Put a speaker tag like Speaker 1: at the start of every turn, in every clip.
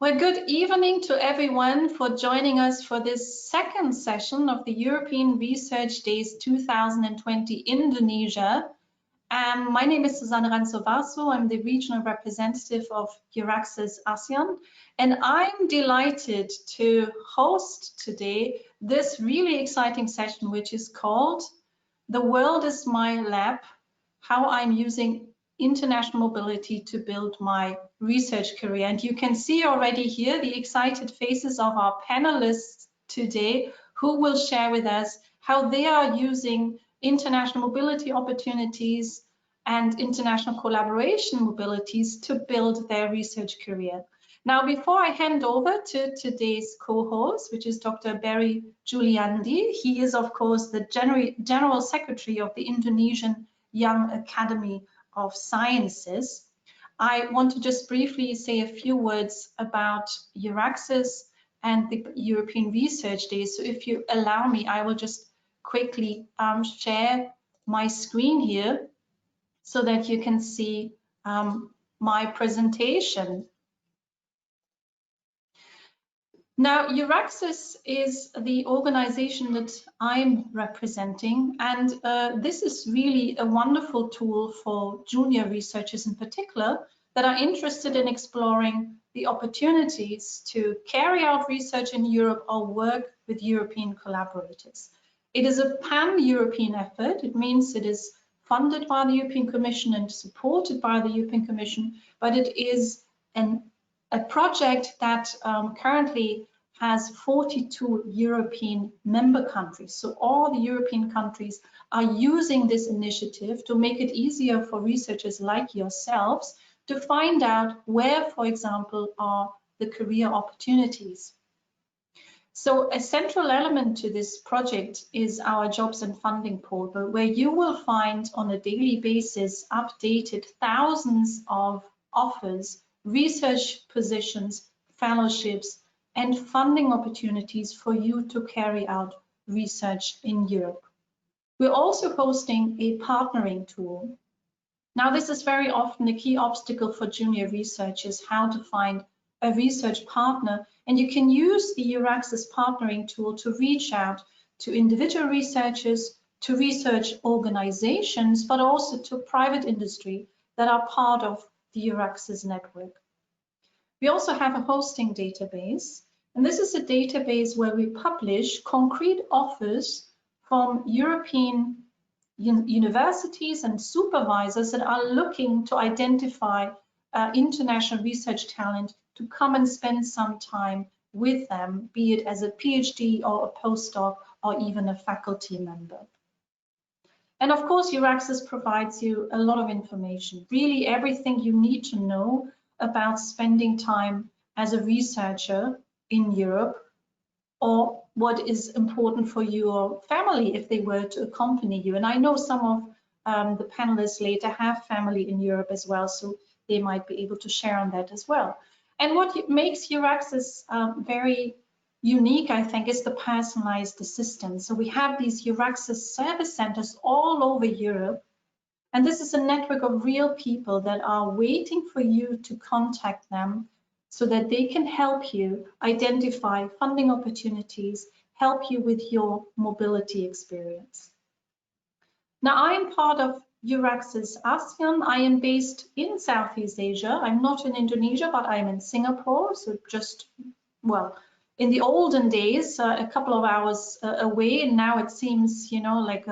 Speaker 1: Well, good evening to everyone for joining us for this second session of the European Research Days 2020 Indonesia. My name is Susanne Ransovasu. I'm the regional representative of EURAXESS ASEAN, and I'm delighted to host today this really exciting session, which is called "The World is My Lab: How I'm Using International Mobility to Build My Research Career." And you can see already here the excited faces of our panelists today, who will share with us how they are using international mobility opportunities and international collaboration mobilities to build their research career. Now, before I hand over to today's co-host, which is Dr. Barry Juliandi, he is, of course, the General Secretary of the Indonesian Young Academy of Sciences. I want to just briefly say a few words about EURAXESS and the European Research Days. So if you allow me, I will just quickly share my screen here so that you can see my presentation. Now, EURAXESS is the organization that I'm representing, and this is really a wonderful tool for junior researchers in particular that are interested in exploring the opportunities to carry out research in Europe or work with European collaborators. It is a pan-European effort. It means it is funded by the European Commission and supported by the European Commission, but it is a project that currently has 42 European member countries. So all the European countries are using this initiative to make it easier for researchers like yourselves to find out where, for example, are the career opportunities. So a central element to this project is our jobs and funding portal, where you will find on a daily basis updated thousands of offers, research positions, fellowships, and funding opportunities for you to carry out research in Europe. We're also hosting a partnering tool. Now, this is very often a key obstacle for junior researchers, how to find a research partner, and you can use the EURAXESS partnering tool to reach out to individual researchers, to research organizations, but also to private industry that are part of the EURAXESS network. We also have a hosting database, and this is a database where we publish concrete offers from European universities and supervisors that are looking to identify international research talent to come and spend some time with them, be it as a PhD or a postdoc or even a faculty member. And of course, EURAXESS provides you a lot of information, really everything you need to know about spending time as a researcher in Europe, or what is important for your family if they were to accompany you. And I know some of the panelists later have family in Europe as well, so they might be able to share on that as well. And what makes EURAXESS very unique, I think, is the personalized assistance. So we have these EURAXESS service centers all over Europe, and this is a network of real people that are waiting for you to contact them so that they can help you identify funding opportunities, help you with your mobility experience. Now, I am part of EURAXESS ASEAN. I am based in Southeast Asia. I'm not in Indonesia, but I'm in Singapore. So just, well, in the olden days, a couple of hours away, and now it seems, you know, like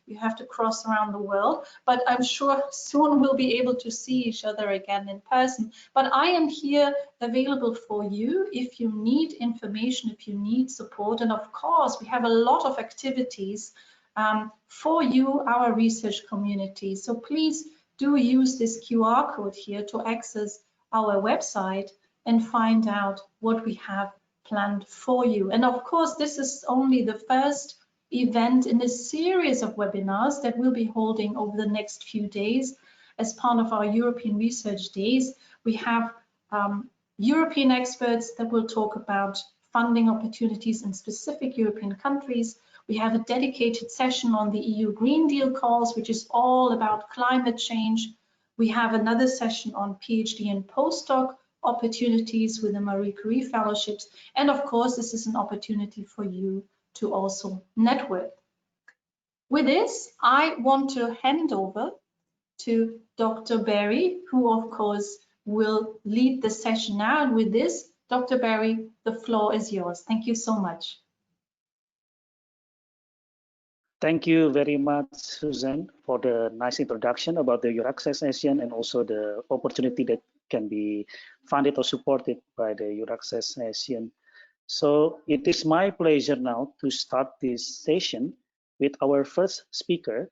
Speaker 1: you have to cross around the world, but I'm sure soon we'll be able to see each other again in person. But I am here available for you if you need information, if you need support. And of course, we have a lot of activities for you, our research community. So please do use this QR code here to access our website and find out what we have planned for you. And of course, this is only the first event in a series of webinars that we'll be holding over the next few days as part of our European Research Days. We have European experts that will talk about funding opportunities in specific European countries. We have a dedicated session on the EU Green Deal calls, which is all about climate change. We have another session on PhD and postdoc opportunities with the Marie Curie fellowships. And of course, this is an opportunity for you to also network. With this, I want to hand over to Dr. Barry, who of course will lead the session now. And with this, Dr. Barry, the floor is yours. Thank you so much.
Speaker 2: Thank you very much, Susan, for the nice introduction about the EURAXESS ASEAN and also the opportunity that can be funded or supported by the EURAXESS ASEAN. So it is my pleasure now to start this session with our first speaker.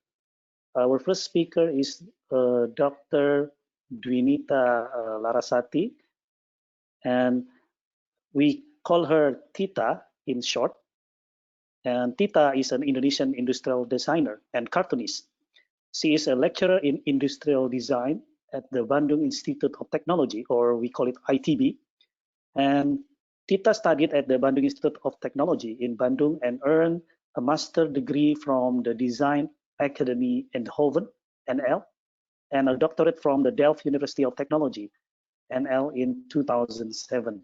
Speaker 2: Our first speaker is Dr. Dwinita Larasati, and we call her Tita in short. And Tita is an Indonesian industrial designer and cartoonist. She is a lecturer in industrial design at the Bandung Institute of Technology, or we call it ITB. And Tita studied at the Bandung Institute of Technology in Bandung and earned a master's degree from the Design Academy Eindhoven, NL, and a doctorate from the Delft University of Technology, NL, in 2007.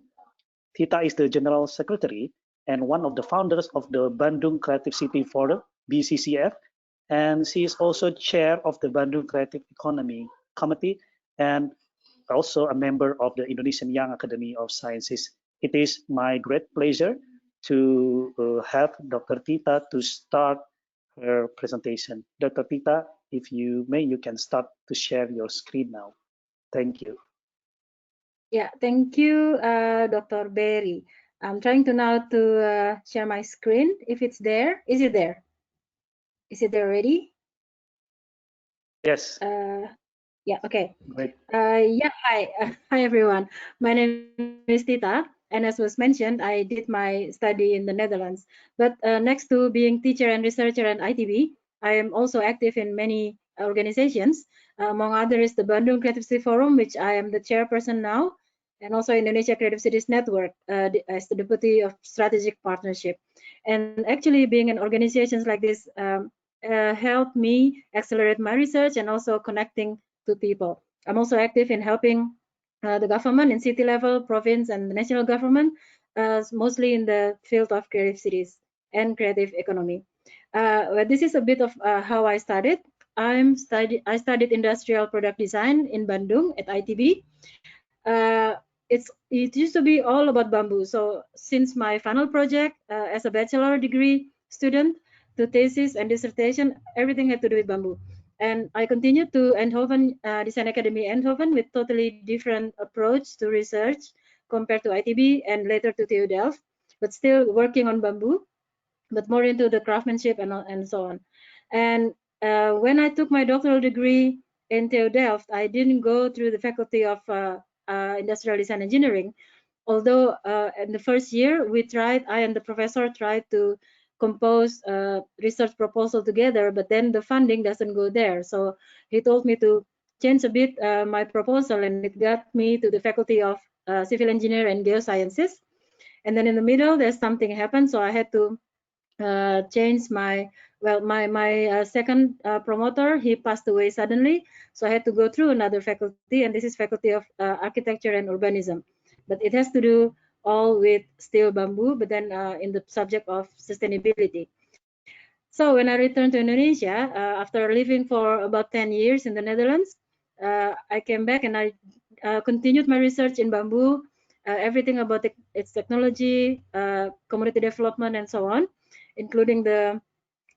Speaker 2: Tita is the General Secretary and one of the founders of the Bandung Creative City Forum, BCCF, and she is also chair of the Bandung Creative Economy Committee and also a member of the Indonesian Young Academy of Sciences. It is my great pleasure to have Dr. Tita to start her presentation. Dr. Tita, if you may, you can start to share your screen now. Thank you.
Speaker 3: Yeah, thank you, Dr. Barry. I'm trying to now to share my screen. If it's there, is it there? Is it there already?
Speaker 2: Yes.
Speaker 3: Yeah, okay.
Speaker 2: Great.
Speaker 3: Yeah, hi. Hi, everyone. My name is Tita, and as was mentioned, I did my study in the Netherlands. But next to being teacher and researcher at ITB, I am also active in many organizations, among others the Bandung Creative City Forum, which I am the chairperson now, and also Indonesia Creative Cities Network as the Deputy of Strategic Partnership. And actually being in organizations like this helped me accelerate my research and also connecting to people. I'm also active in helping the government in city level, province, and the national government, mostly in the field of creative cities and creative economy. This is a bit of how I started. I studied industrial product design in Bandung at ITB. It used to be all about bamboo. So since my final project as a bachelor degree student, the thesis and dissertation, everything had to do with bamboo. And I continued to Eindhoven, Design Academy Eindhoven, with totally different approach to research compared to ITB and later to TU Delft, but still working on bamboo, but more into the craftsmanship and so on. And when I took my doctoral degree in TU Delft, I didn't go through the faculty of industrial design engineering, although in the first year I and the professor tried to compose a research proposal together, but then the funding doesn't go there. So he told me to change a bit my proposal, and it got me to the faculty of civil engineer and geosciences. And then in the middle, there's something happened, so I had to change my second promoter. He passed away suddenly, so I had to go through another faculty, and this is faculty of architecture and urbanism, but it has to do all with steel bamboo, but then in the subject of sustainability. So when I returned to Indonesia after living for about 10 years in the Netherlands, I came back and I continued my research in bamboo, everything about its technology, community development, and so on, including the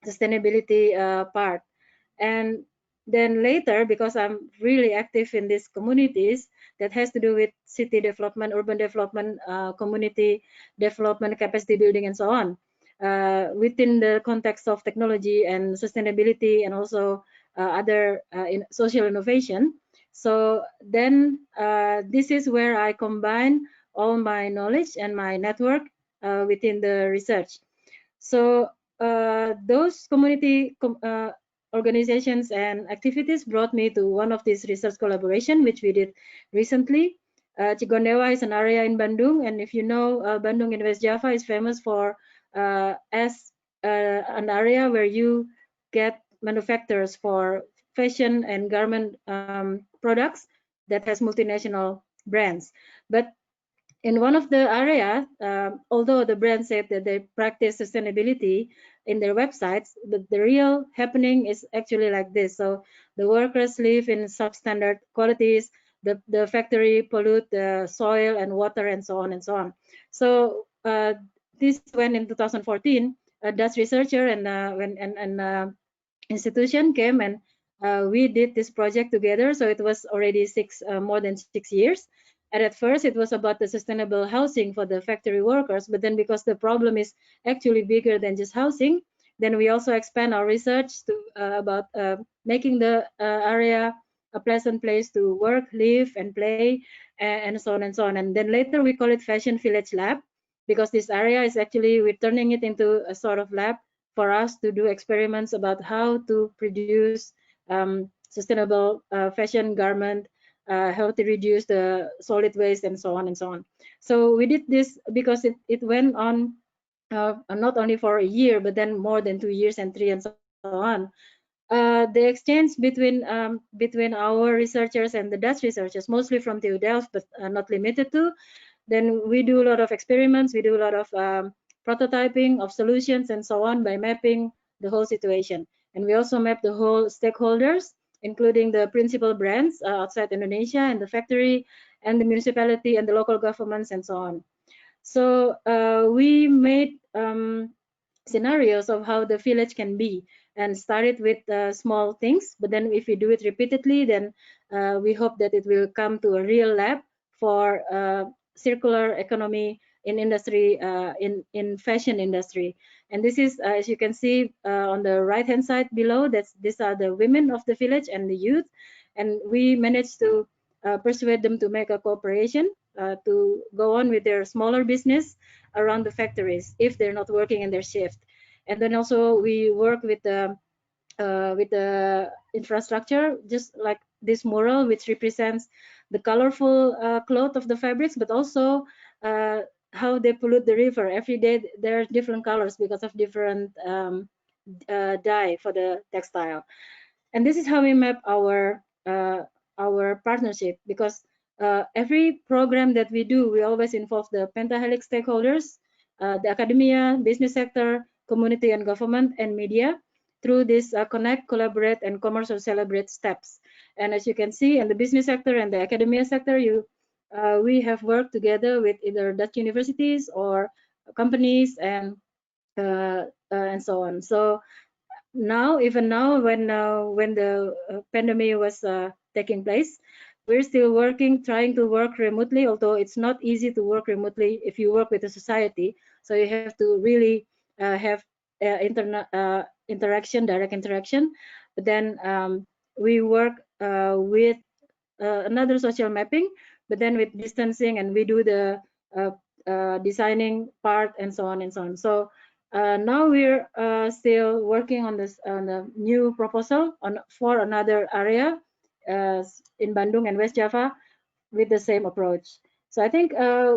Speaker 3: sustainability part. And then later, because I'm really active in these communities that has to do with city development, urban development, community development, capacity building, and so on, within the context of technology and sustainability, and also other social innovation. So then this is where I combine all my knowledge and my network within the research. So those community organizations and activities brought me to one of these research collaboration, which we did recently. Cigondewa is an area in Bandung, and if you know, Bandung in West Java is famous for as an area where you get manufacturers for fashion and garment products that has multinational brands. But in one of the areas, although the brand said that they practice sustainability in their websites, but the real happening is actually like this. So the workers live in substandard qualities, the factory pollute the soil and water and so on and so on. So this when in 2014, a Dutch researcher and institution came and we did this project together. So it was already more than 6 years. And at first it was about the sustainable housing for the factory workers, but then because the problem is actually bigger than just housing, then we also expand our research to about making the area a pleasant place to work, live, and play, and so on and so on. And then later we call it Fashion Village Lab, because this area is actually, we're turning it into a sort of lab for us to do experiments about how to produce sustainable fashion garment, how to reduce the solid waste, and so on and so on. So we did this because it went on not only for a year, but then more than 2 years and 3 and so on. The exchange between our researchers and the Dutch researchers, mostly from TU Delft, but not limited to. Then we do a lot of experiments, we do a lot of prototyping of solutions and so on by mapping the whole situation. And we also map the whole stakeholders, including the principal brands outside Indonesia and the factory and the municipality and the local governments and so on. So we made scenarios of how the village can be, and started with small things, but then if we do it repeatedly, then we hope that it will come to a real lab for circular economy in industry, in fashion industry. And this is, as you can see on the right hand side below, these are the women of the village and the youth, and we managed to persuade them to make a cooperation to go on with their smaller business around the factories if they're not working in their shift. And then also we work with the infrastructure, just like this mural, which represents the colorful cloth of the fabrics, but also how they pollute the river. Every day there are different colors because of different dye for the textile. And this is how we map our partnership, because every program that we do, we always involve the pentahelix stakeholders, the academia, business sector, community and government, and media, through this connect, collaborate, and commercial celebrate steps. And as you can see, in the business sector and the academia sector, we have worked together with either Dutch universities or companies and so on. So now, even now, when the pandemic was taking place, we're still working, trying to work remotely, although it's not easy to work remotely if you work with a society. So you have to really have interaction, direct interaction. But then we work with another social mapping, but then with distancing, and we do the designing part and so on and so on. So now we're still working on this on a new proposal for another area in Bandung and West Java with the same approach. So I think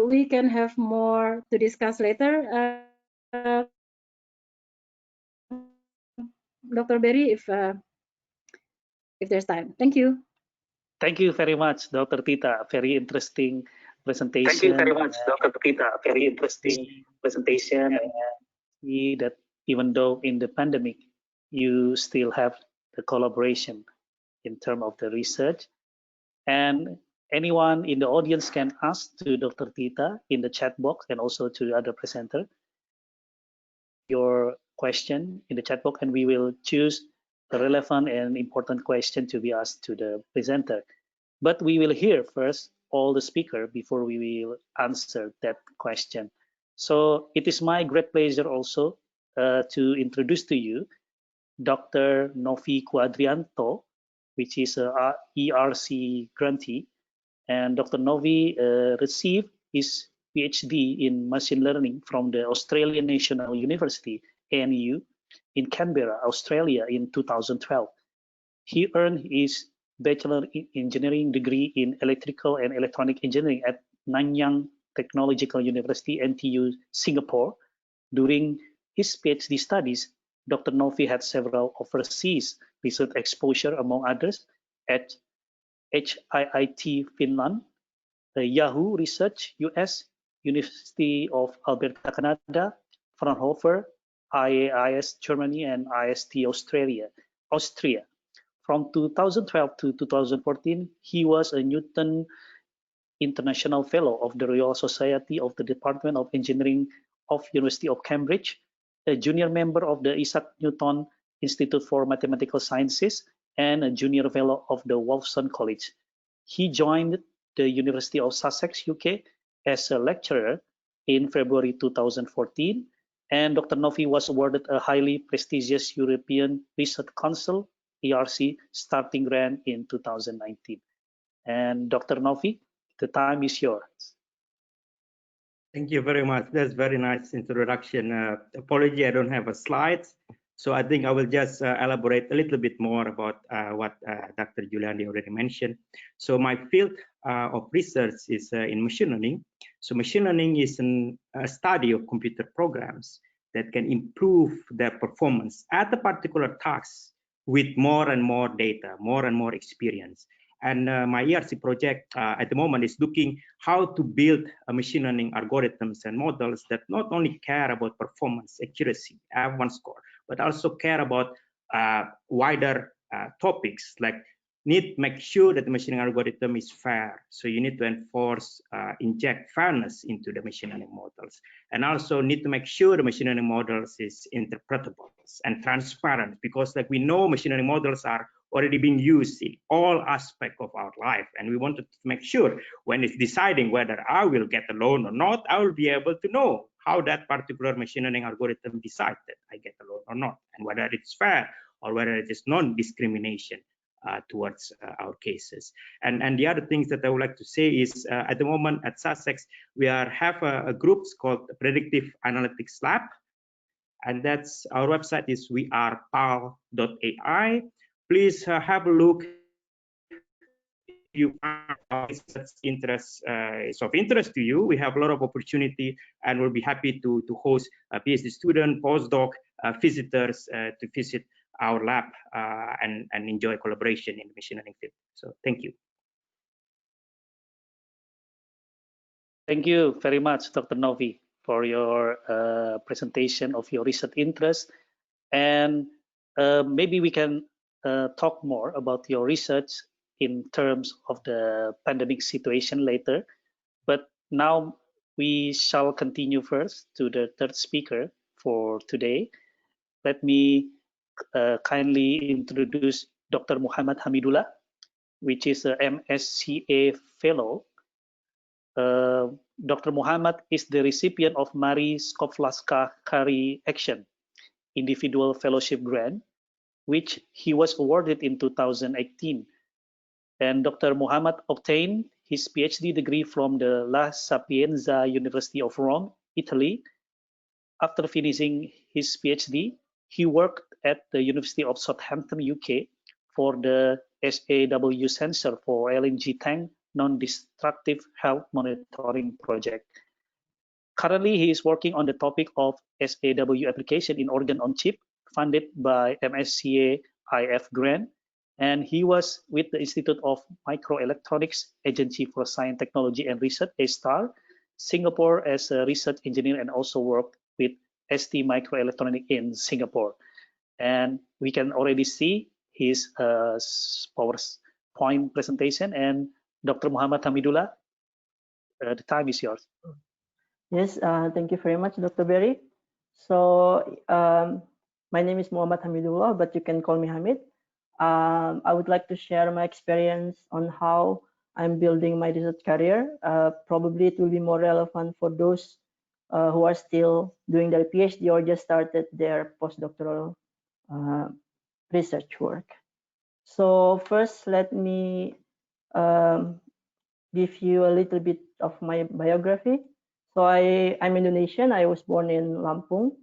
Speaker 3: we can have more to discuss later, Dr. Berry, if there's time. Thank you.
Speaker 2: Thank you very much, Dr. Tita. Very interesting presentation.
Speaker 4: Thank you very much, Dr. Tita. Very interesting presentation.
Speaker 2: See that even though in the pandemic, you still have the collaboration in terms of the research. And anyone in the audience can ask to Dr. Tita in the chat box, and also to the other presenter your question in the chat box, and we will choose the relevant and important question to be asked to the presenter. But we will hear first all the speaker before we will answer that question. So it is my great pleasure also to introduce to you Dr. Novi Quadrianto, which is a ERC grantee. And Dr. Novi received his PhD in machine learning from the Australian National University, ANU, in Canberra, Australia in 2012. He earned his Bachelor in Engineering degree in Electrical and Electronic Engineering at Nanyang Technological University, NTU, Singapore. During his PhD studies, Dr. Novi had several overseas research exposure, among others, at HIIT Finland, Yahoo Research, US, University of Alberta, Canada, Fraunhofer, IAIS Germany, and IST Austria. From 2012 to 2014, he was a Newton International Fellow of the Royal Society of the Department of Engineering of University of Cambridge, a junior member of the Isaac Newton Institute for Mathematical Sciences, and a junior fellow of the Wolfson College. He joined the University of Sussex, UK, as a lecturer in February 2014, and Dr. Novi was awarded a highly prestigious European Research Council (ERC) starting grant in 2019. And Dr. Novi, the time is yours.
Speaker 5: Thank you very much. That's very nice introduction. Apology, I don't have a slide. So I think I will just elaborate a little bit more about what Dr. Juliandi already mentioned. So my field of research is in machine learning. So machine learning is a study of computer programs that can improve their performance at a particular task with more and more data, more and more experience. And my ERC project at the moment is looking how to build a machine learning algorithms and models that not only care about performance, accuracy, F1 score, but also care about wider topics like need to make sure that the machine learning algorithm is fair. So you need to enforce, inject fairness into the machine learning models, and also need to make sure the machine learning models is interpretable and transparent, because like we know machine learning models are already being used in all aspects of our life, and we wanted to make sure when it's deciding whether I will get a loan or not, I will be able to know how that particular machine learning algorithm decides that I get a loan or not, and whether it's fair or whether it is non-discrimination towards our cases. And the other things that I would like to say is at the moment at Sussex, we have a group called Predictive Analytics Lab, and that's our website is wearepal.ai. Please have a look. If you find interest is of interest to you, we have a lot of opportunity, and we'll be happy to host a PhD student, postdoc, visitors to visit our lab and enjoy collaboration in the machine learning field. So thank you.
Speaker 2: Thank you very much, Dr. Novi, for your presentation of your research interest. And maybe we can talk more about your research in terms of the pandemic situation later. But now we shall continue first to the third speaker for today. Let me kindly introduce Dr. Muhammad Hamidullah, which is a MSCA fellow. Dr. Muhammad is the recipient of Marie Sklodowska Curie Actions individual fellowship grant, which he was awarded in 2018. And Dr. Muhammad obtained his PhD degree from the La Sapienza University of Rome, Italy. After finishing his PhD, he worked at the University of Southampton, UK, for the SAW sensor for LNG tank non-destructive health monitoring project. Currently, he is working on the topic of SAW application in organ on chip, funded by MSCA IF grant, and he was with the Institute of Microelectronics Agency for Science, Technology and Research, A*STAR, Singapore as a research engineer, and also worked with ST Microelectronics in Singapore. And we can already see his PowerPoint presentation. And Dr. Muhammad Hamidullah, the time is yours.
Speaker 6: Yes, thank you very much, Dr. Berry. So my name is Muhammad Hamidullah, but you can call me Hamid. I would like to share my experience on how I'm building my research career. Probably it will be more relevant for those who are still doing their PhD or just started their postdoctoral research work. So first, let me give you a little bit of my biography. So I'm Indonesian. I was born in Lampung,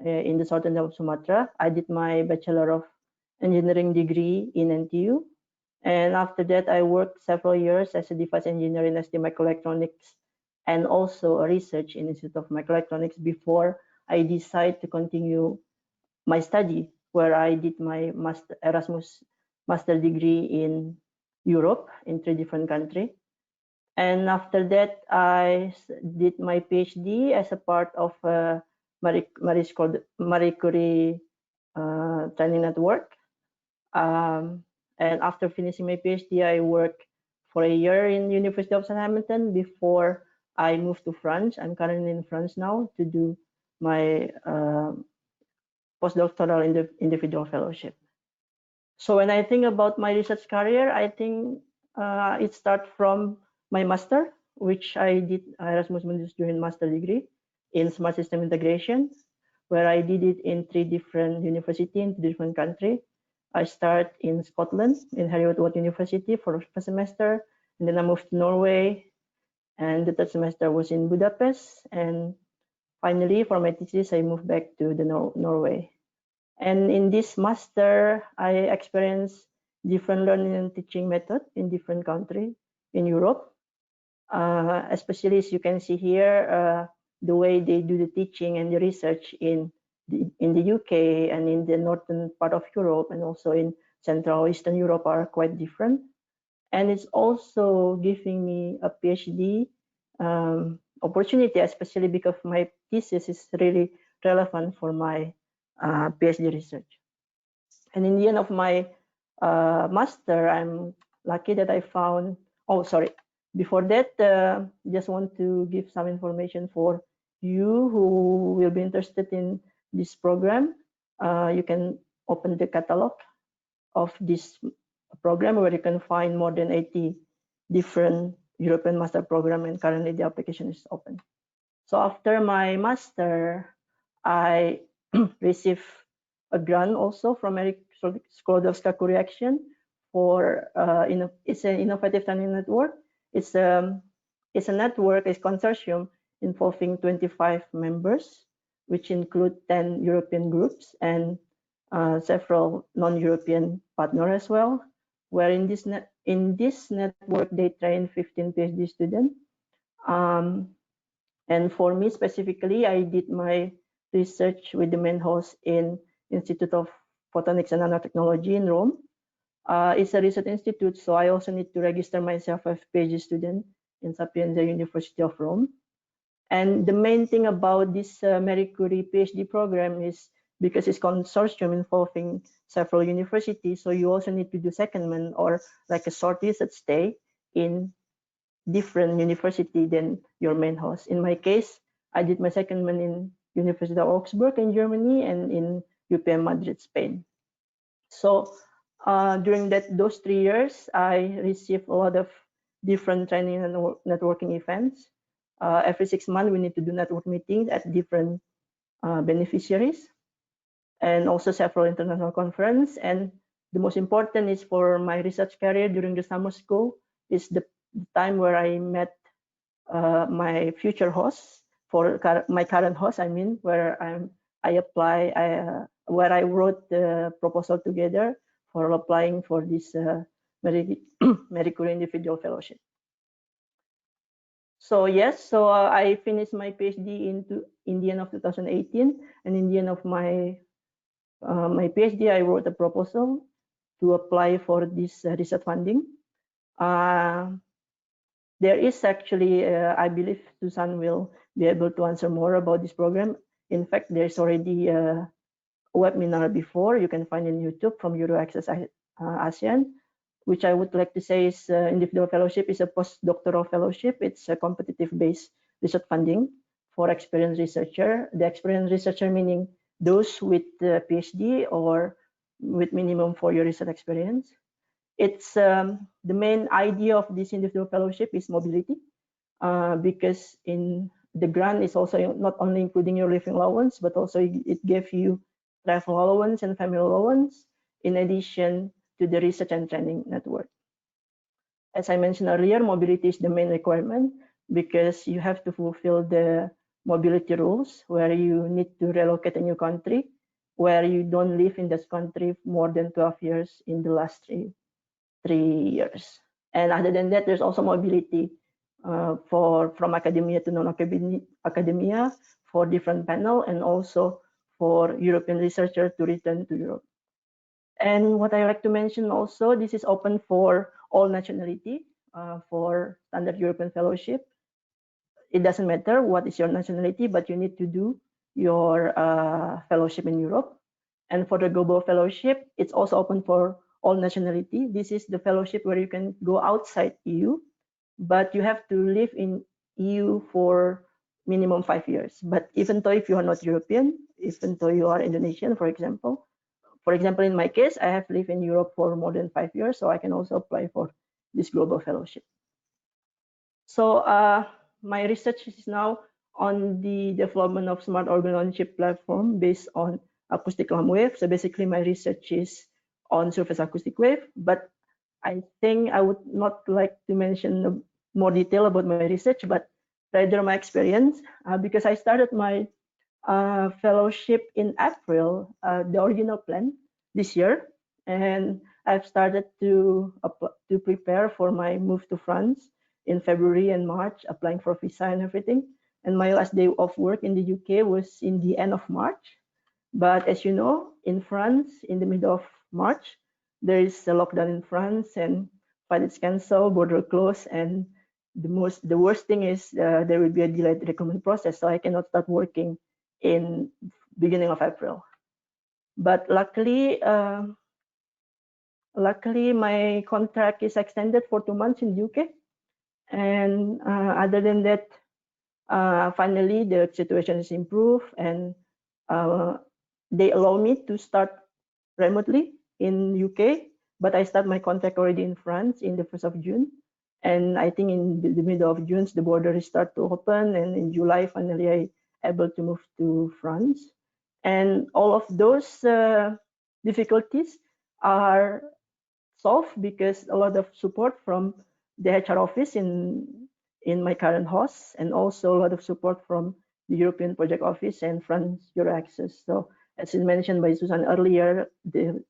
Speaker 6: in the southern of Sumatra. I did my Bachelor of Engineering degree in NTU. And after that, I worked several years as a device engineer in ST Microelectronics and also a research in Institute of Microelectronics before I decided to continue my study, where I did my Erasmus master degree in Europe in 3 different countries. And after that, I did my PhD as a part of Marie Curie training network. And after finishing my PhD, I worked for a year in University of Southampton before I moved to France. I'm currently in France now to do my postdoctoral individual fellowship. So when I think about my research career, I think it starts from my master, which I did Erasmus Mundus during master degree in smart system integration, where I did it in 3 different universities in 2 different countries. I started in Scotland, in Heriot-Watt University for the first semester, and then I moved to Norway, and the 3rd semester was in Budapest, and finally for my thesis I moved back to the Norway. And in this master, I experienced different learning and teaching methods in different countries in Europe. Especially as you can see here, the way they do the teaching and the research in the UK and in the northern part of Europe and also in Central Eastern Europe are quite different. And it's also giving me a PhD opportunity, especially because my thesis is really relevant for my PhD research. And in the end of my master, I'm lucky that I found, before that, just want to give some information for you who will be interested in this program. You can open the catalog of this program where you can find more than 80 different European master program, and currently the application is open. So after my master, I received a grant also from Marie Sklodowska Curie Actions for it's an innovative training network. It's a network, it's a consortium involving 25 members, which include 10 European groups and several non-European partners as well. Where in this network they train 15 PhD students. And for me specifically, I did my research with the main host in Institute of Photonics and Nanotechnology in Rome. It's a research institute, so I also need to register myself as PhD student in Sapienza University of Rome. And the main thing about this Marie Curie PhD program is because it's consortium involving several universities, so you also need to do secondment or like a short research stay in different university than your main host. In my case, I did my secondment in University of Augsburg in Germany and in UPM Madrid, Spain. So during those 3 years, I received a lot of different training and networking events. Every 6 months, we need to do network meetings at different beneficiaries, and also several international conferences. And the most important is for my research career during the summer school is the time where I met my future host, for my current host, I mean, where where I wrote the proposal together for applying for this Marie Curie individual fellowship. So yes, so I finished my PhD in the end of 2018, and in the end of my PhD, I wrote a proposal to apply for this research funding. There is actually, I believe Susan will be able to answer more about this program. In fact, there's already a webinar before, you can find in YouTube from EURAXESS ASEAN, which I would like to say is individual fellowship is a postdoctoral fellowship. It's a competitive-based research funding for experienced researcher. The experienced researcher meaning those with the PhD or with minimum 4-year research experience. It's the main idea of this individual fellowship is mobility, because in the grant is also not only including your living allowance, but also it gives you travel allowance and family allowance in addition to the research and training network. As I mentioned earlier, mobility is the main requirement because you have to fulfill the mobility rules where you need to relocate a new country, where you don't live in this country more than 12 years in the last three years. And other than that, there's also mobility from academia to non-academia for different panel, and also for European researchers to return to Europe. And what I like to mention also, this is open for all nationality. for standard European fellowship. It doesn't matter what is your nationality, but you need to do your fellowship in Europe. And for the global fellowship, it's also open for all nationality. This is the fellowship where you can go outside EU, but you have to live in EU for minimum 5 years. But even though if you are not European, even though you are Indonesian, for example, in my case, I have lived in Europe for more than 5 years, so I can also apply for this global fellowship. So my research is now on the development of smart organ on chip platform based on acoustic alarm wave. So basically my research is on surface acoustic wave, but I think I would not like to mention more detail about my research, but rather my experience, because I started my fellowship in April, the original plan this year, and I've started to prepare for my move to France in February and March, applying for visa and everything. And my last day of work in the UK was in the end of March. But as you know, in France, in the middle of March, there is a lockdown in France and flights cancelled, border closed, and the worst thing is there will be a delayed recruitment process, so I cannot start working in beginning of April. But luckily my contract is extended for 2 months in the UK, and other than that, finally the situation is improved, and they allow me to start remotely in UK, but I start my contract already in France in the 1st of June. And I think in the middle of June, the border is start to open, and in July, finally, I able to move to France. And all of those difficulties are solved because a lot of support from the HR office in my current host, and also a lot of support from the European Project Office and France EURAXESS. So as mentioned by Susan earlier, the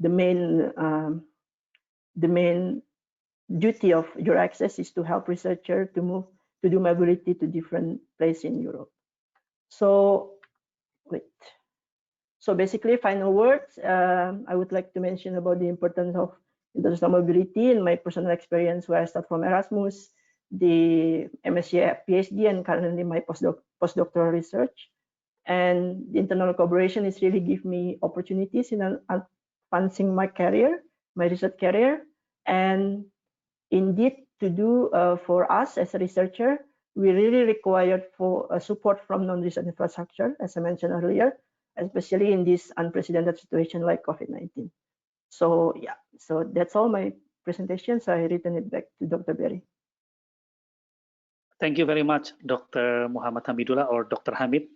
Speaker 6: main duty of EURAXESS is to help researchers to do mobility to different places in Europe. So basically, final words, I would like to mention about the importance of international mobility in my personal experience, where I start from Erasmus, the MSCA PhD, and currently my postdoctoral research. And the internal collaboration is really give me opportunities in advancing my career, my research career. And indeed, to do for us as a researcher, we really required for support from non-research infrastructure, as I mentioned earlier, especially in this unprecedented situation like COVID-19. So yeah, so that's all my presentation. So I return it back to Dr. Berry.
Speaker 2: Thank you very much, Dr. Muhammad Hamidullah, or Dr. Hamid,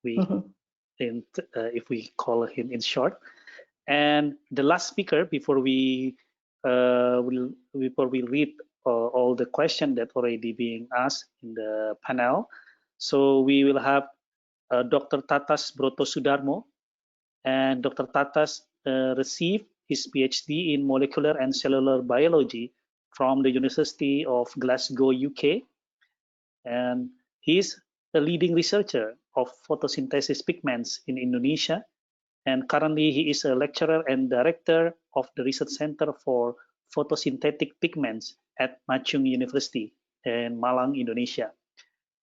Speaker 2: if we call him in short. And the last speaker, before we read all the questions that already being asked in the panel, so we will have Dr. Tatas Broto Sudarmo, and Dr. Tatas received his PhD in molecular and cellular biology from the University of Glasgow, UK, and he is a leading researcher of photosynthesis pigments in Indonesia, and currently he is a lecturer and director of the Research Center for Photosynthetic Pigments at Machung University in Malang, Indonesia.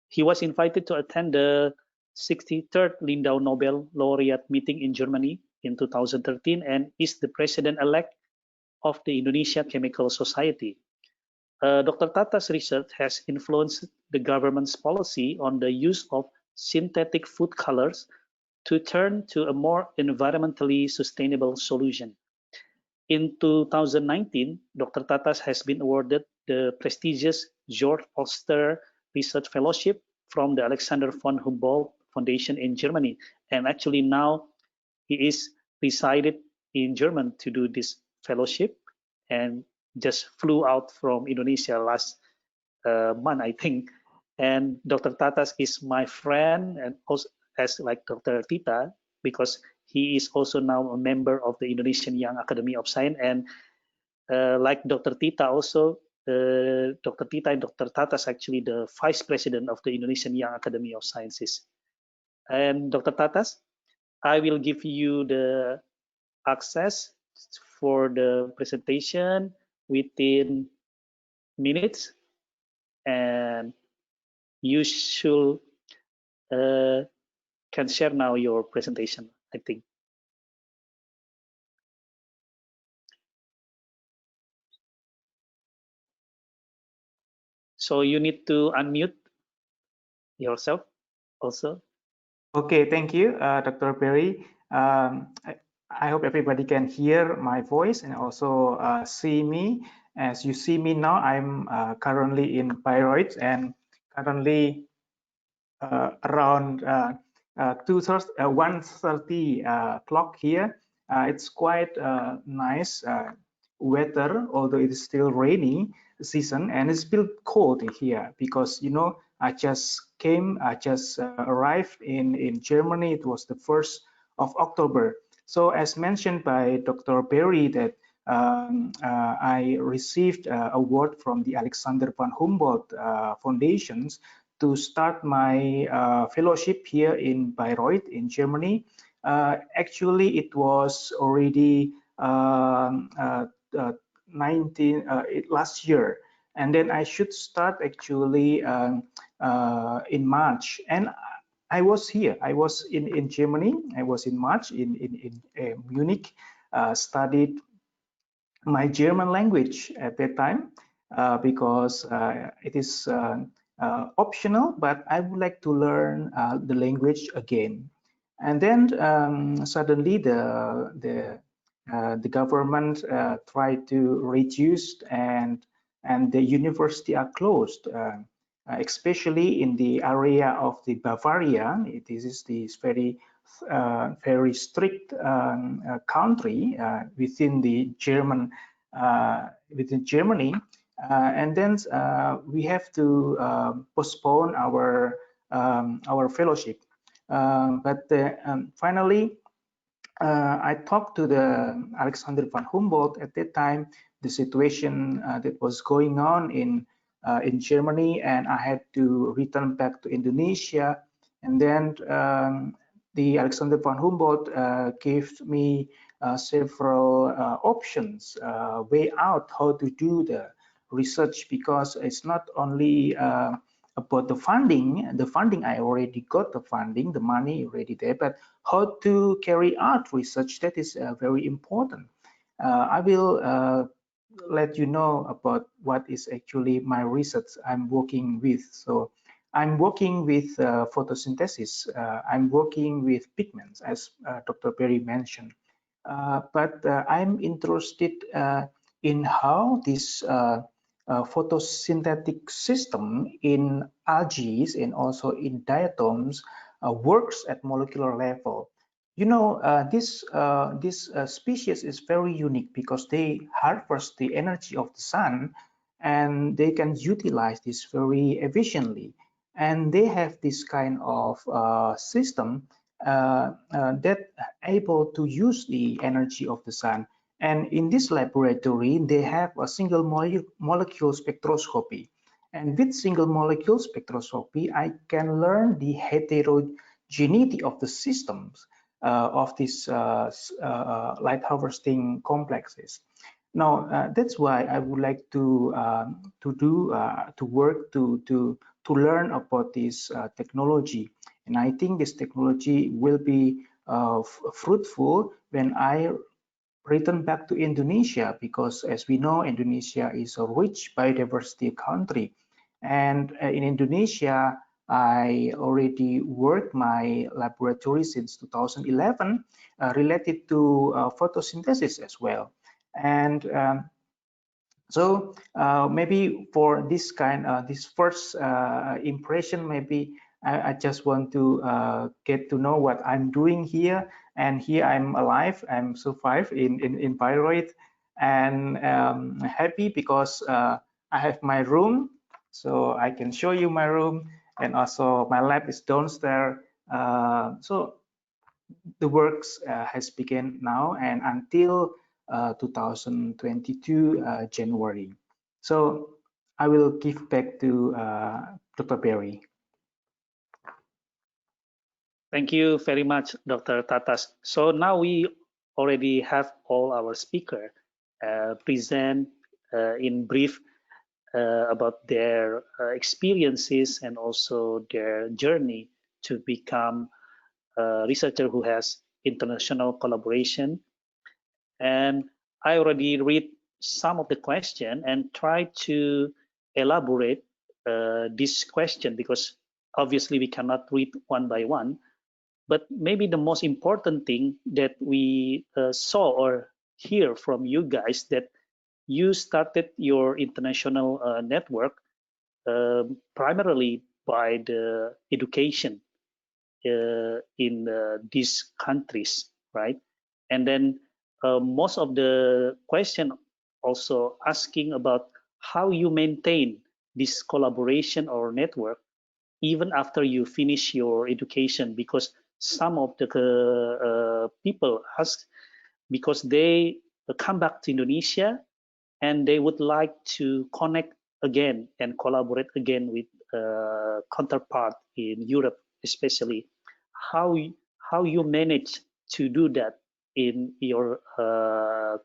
Speaker 2: He was invited to attend the 63rd Lindau Nobel Laureate meeting in Germany in 2013 and is the president-elect of the Indonesia Chemical Society. Dr. Tata's research has influenced the government's policy on the use of synthetic food colors to turn to a more environmentally sustainable solution. In 2019, Dr. Tatas has been awarded the prestigious George Forster Research Fellowship from the Alexander von Humboldt Foundation in Germany. And actually now he is resided in Germany to do this fellowship and just flew out from Indonesia last month, I think. And Dr. Tatas is my friend, and also as like Dr. Tita, because he is also now a member of the Indonesian Young Academy of Science. And like Dr. Tita also, Dr. Tita and Dr. Tatas actually the vice president of the Indonesian Young Academy of Sciences. And Dr. Tatas, I will give you the access for the presentation within minutes, and you should can share now your presentation, I think. So you need to unmute yourself also.
Speaker 7: Okay, thank you, Dr. Perry. I hope everybody can hear my voice and also see me. As you see me now, I'm currently in Bayreuth and currently around 1:30 o'clock here. It's quite nice weather, although it is still rainy season, and it's still cold here because I just arrived in Germany. It was the 1st of October. So as mentioned by Dr. Perry, that I received an award from the Alexander von Humboldt Foundations to start my fellowship here in Bayreuth in Germany. Actually, it was already last year, and then I should start actually in March. And I was here. I was in Germany. I was in March in Munich. Studied my German language at that time because it is optional, but I would like to learn the language again. And then suddenly the government tried to reduce and the university are closed, especially in the area of the Bavaria. This is this very strict country within the within Germany. And then we have to postpone our fellowship. But finally, I talked to the Alexander von Humboldt at that time, the situation that was going on in Germany, and I had to return back to Indonesia. And then the Alexander von Humboldt gave me several options, way out how to do the research, because it's not only about the funding. The funding, I already got the funding, the money already there, but how to carry out research, that is very important. I will let you know about what is actually my research I'm working with. So I'm working with photosynthesis. I'm working with pigments, as Dr. Perry mentioned. But I'm interested in how this photosynthetic system in algae and also in diatoms works at molecular level. This species is very unique because they harvest the energy of the sun and they can utilize this very efficiently. And they have this kind of system that able to use the energy of the sun. And in this laboratory, they have a single molecule spectroscopy. And with single molecule spectroscopy, I can learn the heterogeneity of the systems of these light harvesting complexes. Now, that's why I would like to work to learn about this technology. And I think this technology will be fruitful when I return back to Indonesia, because as we know, Indonesia is a rich biodiversity country. And in Indonesia, I already worked my laboratory since 2011 related to photosynthesis as well. And so maybe for this this first impression, maybe I just want to get to know what I'm doing here. And here I'm alive, I'm survived in Bayreuth, and happy because I have my room, so I can show you my room, and also my lab is downstairs. So the works has begun now and until 2022 January. So I will give back to Dr. Perry.
Speaker 2: Thank you very much, Dr. Tatas. So now we already have all our speakers present in brief about their experiences and also their journey to become a researcher who has international collaboration. And I already read some of the question and try to elaborate this question, because obviously we cannot read one by one. But maybe the most important thing that we saw or hear from you guys, that you started your international network primarily by the education in these countries, right? And then most of the question also asking about how you maintain this collaboration or network even after you finish your education, because some of the people ask, because they come back to Indonesia and they would like to connect again and collaborate again with counterpart in Europe, especially. How you manage to do that in your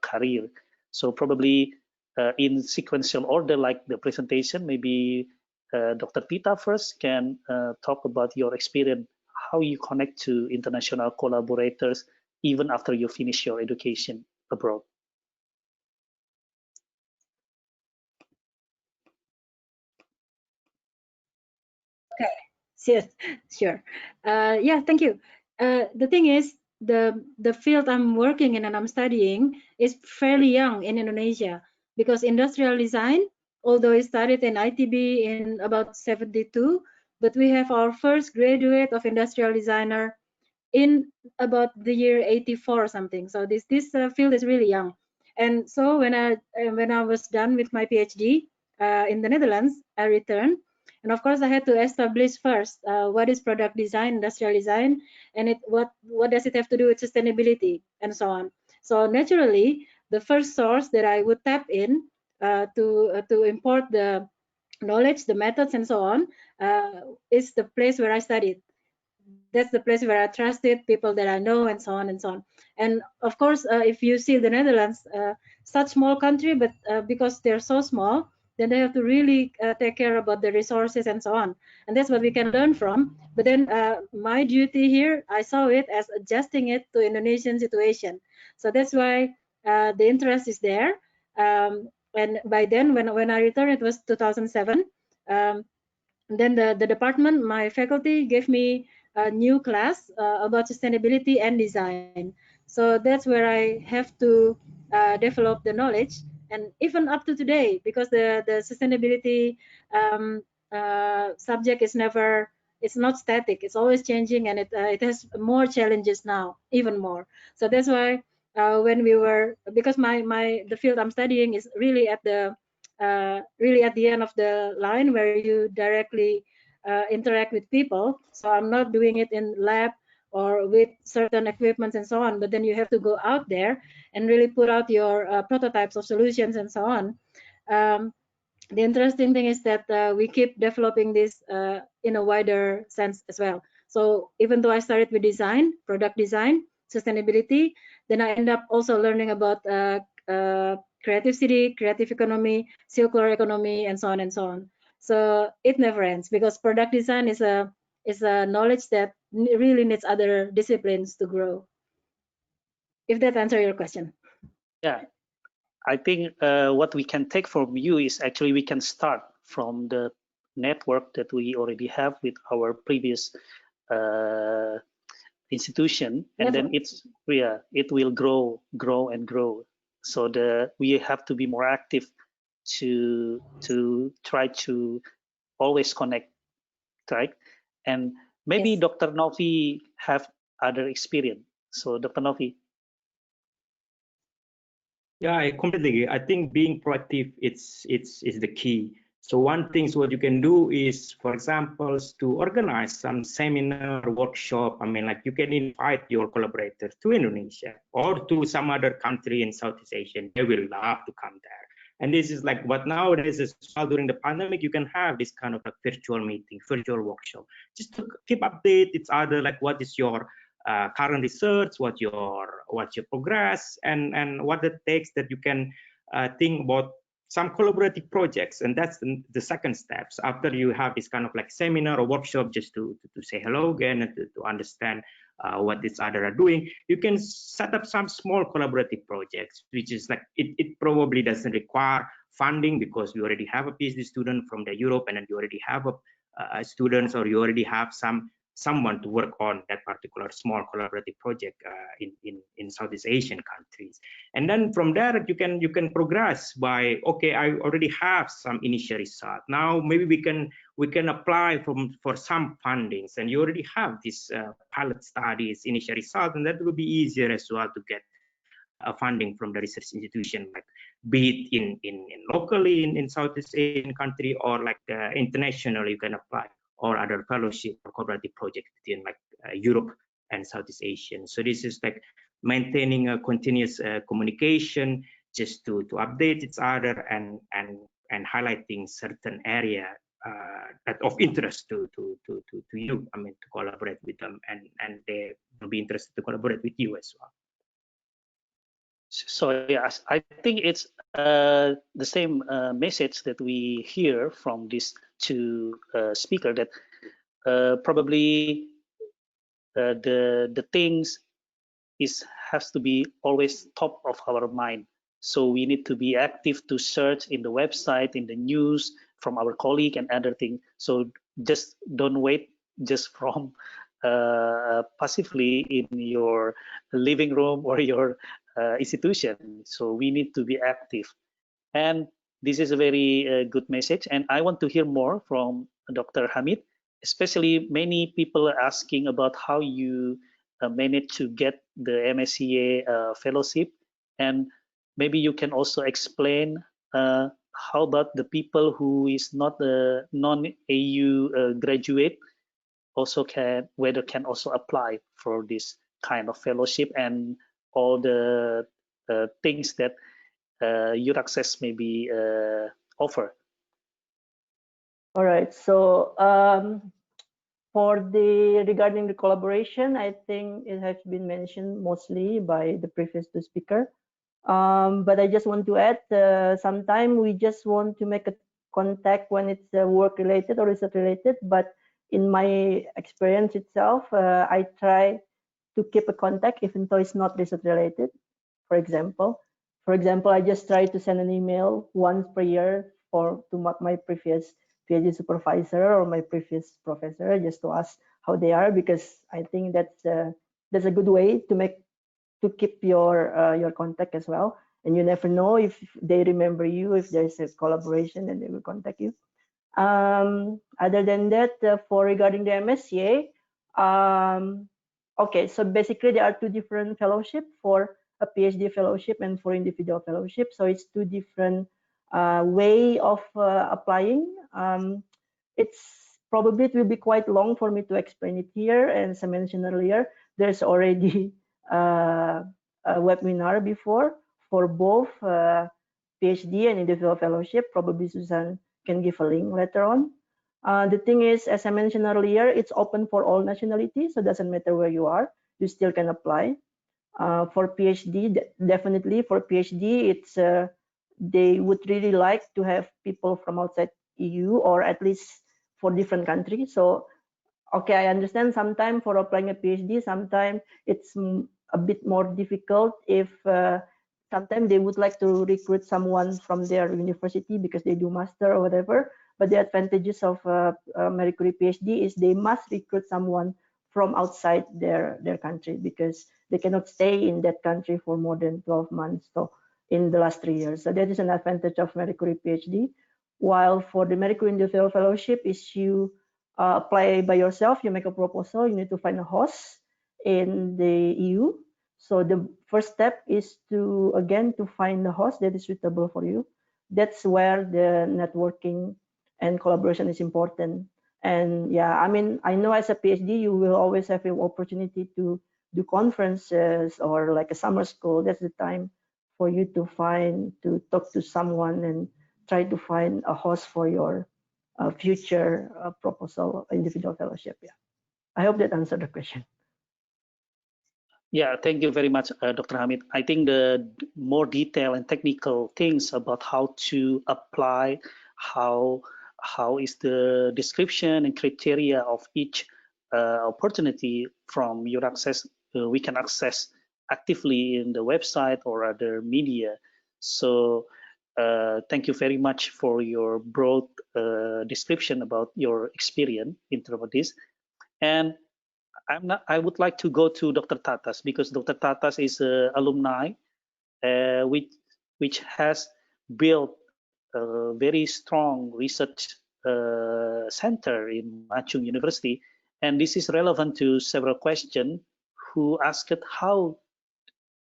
Speaker 2: career? So probably in sequential order, like the presentation, maybe Dr. Tita first can talk about your experience, how you connect to international collaborators even after you finish your education abroad.
Speaker 3: Okay, yes, sure. Yeah, thank you. The thing is, the field I'm working in and I'm studying is fairly young in Indonesia, because industrial design, although it started in ITB in about 72, but we have our first graduate of industrial designer in about the year 84 or something. So this field is really young. And so when I was done with my PhD in the Netherlands, I returned. And of course, I had to establish first what is product design, industrial design, and what does it have to do with sustainability and so on. So naturally, the first source that I would tap in to import the knowledge, the methods, and so on is the place where I studied. That's the place where I trusted people that I know, and so on and so on. And of course, if you see the Netherlands, such small country, but because they're so small, then they have to really take care about the resources and so on. And that's what we can learn from. But then my duty here, I saw it as adjusting it to Indonesian situation. So that's why the interest is there. And by then, when I returned, it was 2007. Then the department, my faculty gave me a new class about sustainability and design. So that's where I have to develop the knowledge, and even up to today, because the sustainability subject is never, it's not static, it's always changing, and it has more challenges now, even more. So that's why when we were, because the field I'm studying is really at the end of the line where you directly interact with people. So I'm not doing it in lab or with certain equipments and so on, but then you have to go out there and really put out your prototypes of solutions and so on. The interesting thing is that we keep developing this in a wider sense as well. So even though I started with design, product design, sustainability, then I end up also learning about creative city, creative economy, circular economy, and so on and so on. So it never ends, because product design is a knowledge that really needs other disciplines to grow. If that answers your question.
Speaker 2: Yeah, I think what we can take from you is actually we can start from the network that we already have with our previous institution, and then it will grow and grow. So we have to be more active to try to always connect, right? And maybe
Speaker 3: Yes.
Speaker 2: Dr. Novi have other experience. So Dr. Novi.
Speaker 5: Yeah, I completely agree. I think being proactive is the key. So one thing what you can do is, for example, to organize some seminar, workshop. I mean, like you can invite your collaborators to Indonesia or to some other country in Southeast Asia. They will love to come there. And this is like what nowadays is during the pandemic, you can have this kind of like virtual meeting, virtual workshop, just to keep update each other, like what is your current research, what's your progress, and what it takes that you can think about some collaborative projects, and that's the second steps. After you have this kind of like seminar or workshop, just to say hello again and to understand what each other are doing, you can set up some small collaborative projects, which is like it probably doesn't require funding, because you already have a PhD student from the Europe, and then you already have a students, or you already have someone to work on that particular small collaborative project in Southeast Asian countries. And then from there you can progress by, okay, I already have some initial result. Now maybe we can apply for some fundings, and you already have this pilot studies initial result, and that will be easier as well to get funding from the research institution, like be it in locally in Southeast Asian country, or like internationally you can apply, or other fellowship or cooperative project within like Europe and Southeast Asian. So this is like maintaining a continuous communication, just to update each other and highlighting certain area that of interest to you. I mean, to collaborate with them, and they will be interested to collaborate with you as well.
Speaker 2: So yes, I think it's the same message that we hear from these two speakers, that probably the things has to be always top of our mind. So we need to be active to search in the website, in the news, from our colleague and other things. So just don't wait just from passively in your living room or your institution. So we need to be active, and this is a very good message. And I want to hear more from Dr. Hamid, especially many people are asking about how you manage to get the MSCA fellowship, and maybe you can also explain how about the people who is not a non-AU graduate also can also apply for this kind of fellowship, and all the things that EURAXESS maybe offer.
Speaker 6: All right. So regarding the collaboration, I think it has been mentioned mostly by the previous two speakers. But I just want to add, sometimes we just want to make a contact when it's work related or research related. But in my experience itself, I try to keep a contact even though it's not research related. For example, I just try to send an email once per year to my previous PhD supervisor or my previous professor, just to ask how they are, because I think that's a good way to keep your contact as well. And you never know if they remember you, if there's a collaboration, and they will contact you. Other than that, regarding the MSCA, okay, so basically there are two different fellowships, for a PhD fellowship and for individual fellowship. So it's two different way of applying. It's probably, it will be quite long for me to explain it here. And as I mentioned earlier, there's already a webinar before for both PhD and individual fellowship. Probably Susan can give a link later on. The thing is, as I mentioned earlier, it's open for all nationalities, so it doesn't matter where you are, you still can apply. For PhD, definitely for PhD, it's they would really like to have people from outside EU, or at least for different countries. So, okay, I understand sometimes for applying a PhD, sometimes it's a bit more difficult if sometimes they would like to recruit someone from their university because they do master or whatever. But the advantages of Marie Curie PhD is they must recruit someone from outside their country, because they cannot stay in that country for more than 12 months. So in the last 3 years, so that is an advantage of Marie Curie PhD. While for the Marie Curie Individual Fellowship, is you apply by yourself, you make a proposal, you need to find a host in the EU. So the first step is to find a host that is suitable for you. That's where the networking and collaboration is important. And yeah, I mean, I know as a PhD, you will always have an opportunity to do conferences or like a summer school. That's the time for you to talk to someone and try to find a host for your future proposal, individual fellowship. Yeah, I hope that answered the question.
Speaker 2: Yeah, thank you very much, Dr. Hamid. I think the more detail and technical things about how to apply, how is the description and criteria of each opportunity from EURAXESS we can access actively in the website or other media. So thank you very much for your broad description about your experience in terms of this. And I would like to go to Dr. Tatas because Dr. Tatas is an alumni which has built a very strong research center in Nanyang University, and this is relevant to several questions who asked how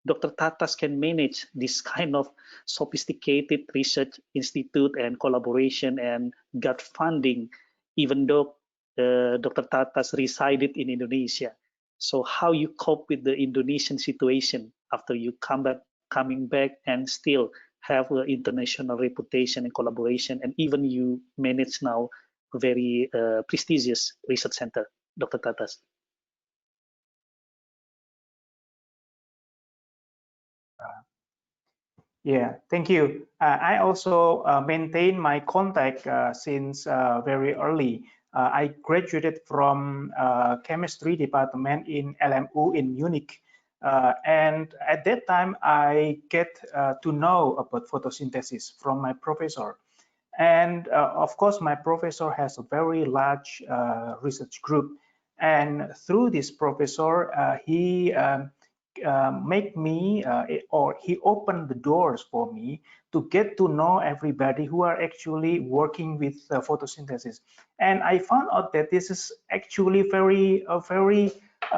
Speaker 2: Dr. Tatas can manage this kind of sophisticated research institute and collaboration and got funding, even though Dr. Tatas resided in Indonesia. So how you cope with the Indonesian situation after you coming back and still have an international reputation and collaboration, and even you manage now a very prestigious research center, Dr. Tatas.
Speaker 7: Yeah, thank you. I also maintain my contact since very early. I graduated from chemistry department in LMU in Munich. And at that time, I get to know about photosynthesis from my professor. And of course, my professor has a very large research group. And through this professor, he make me or he opened the doors for me to get to know everybody who are actually working with photosynthesis. And I found out that this is actually a very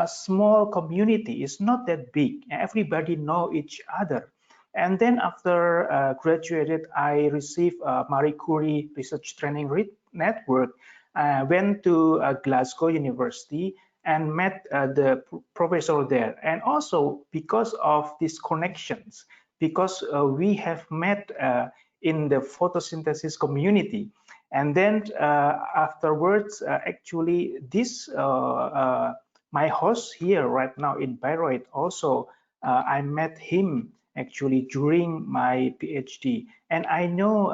Speaker 7: small community. It's not that big. Everybody know each other. And then after graduated, I received a Marie Curie Research Training Network. I went to Glasgow University and met the professor there. And also because of these connections, because we have met in the photosynthesis community. And then afterwards, actually this, my host here right now in Bayreuth also, I met him actually during my PhD. And I know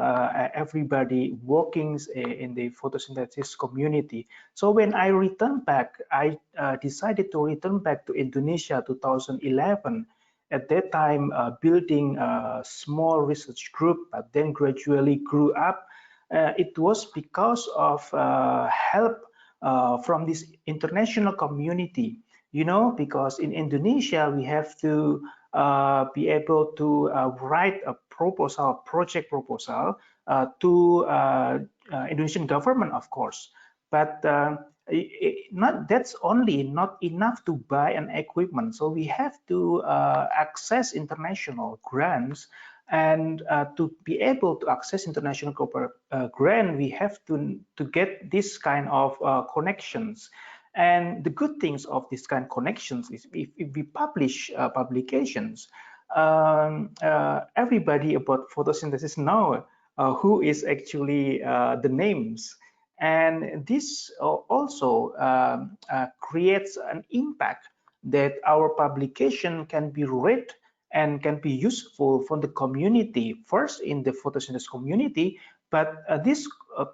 Speaker 7: everybody working in the photosynthesis community. So when I returned back, I decided to return back to Indonesia 2011. At that time, building a small research group, but then gradually grew up. It was because of help from this international community. You know, because in Indonesia, we have to be able to write a proposal, project proposal to Indonesian government, of course. But that's only not enough to buy an equipment. So we have to access international grants, and to be able to access international grant, we have to get this kind of connections. And the good things of this kind of connections is if we publish publications, everybody about photosynthesis know who is actually the names. And this also creates an impact that our publication can be read and can be useful for the community, first in the photosynthesis community, but this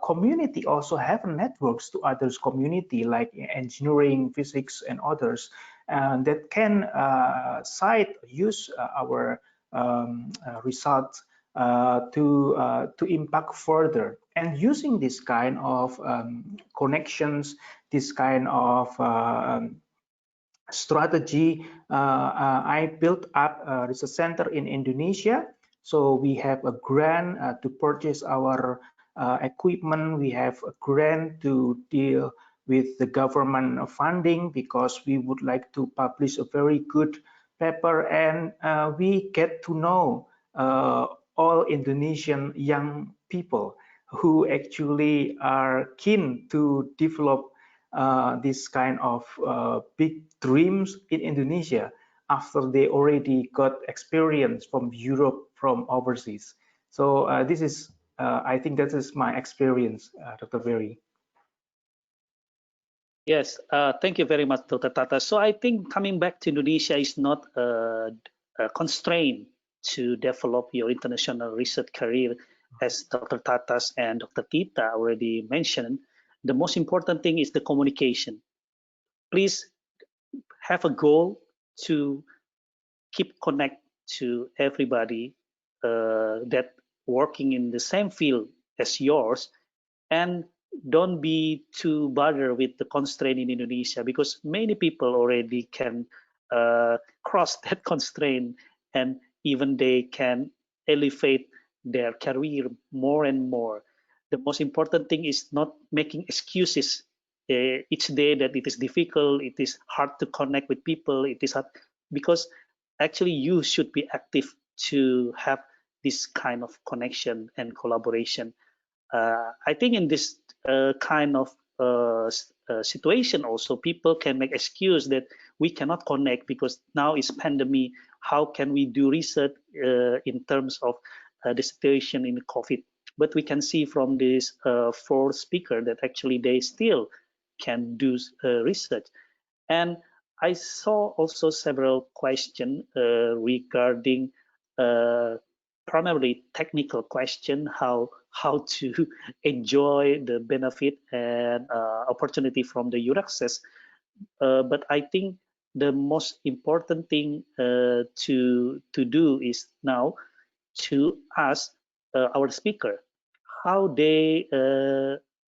Speaker 7: community also have networks to others community like engineering, physics, and others that can use our results to impact further. And using this kind of connections, this kind of strategy, I built up a research center in Indonesia. So we have a grant to purchase our equipment. We have a grant to deal with the government funding because we would like to publish a very good paper, and we get to know all Indonesian young people who actually are keen to develop this kind of big dreams in Indonesia after they already got experience from Europe, from overseas. So this is, I think that is my experience, Dr. Berry.
Speaker 2: Yes, thank you very much, Dr. Tata. So I think coming back to Indonesia is not a constraint to develop your international research career, as Dr. Tatas and Dr. Tita already mentioned. The most important thing is the communication. Please have a goal to keep connect to everybody that working in the same field as yours, and don't be too bothered with the constraint in Indonesia, because many people already can cross that constraint, and even they can elevate their career more and more. The most important thing is not making excuses each day that it is difficult, it is hard to connect with people, it is hard, because actually you should be active to have this kind of connection and collaboration. I think in this kind of situation also, people can make excuse that we cannot connect because now it's pandemic. How can we do research in terms of the situation in COVID? But we can see from this four speaker that actually they still can do research. And I saw also several questions regarding primarily technical question, how to enjoy the benefit and opportunity from the EURAXESS. But I think the most important thing to do is now to ask our speaker how they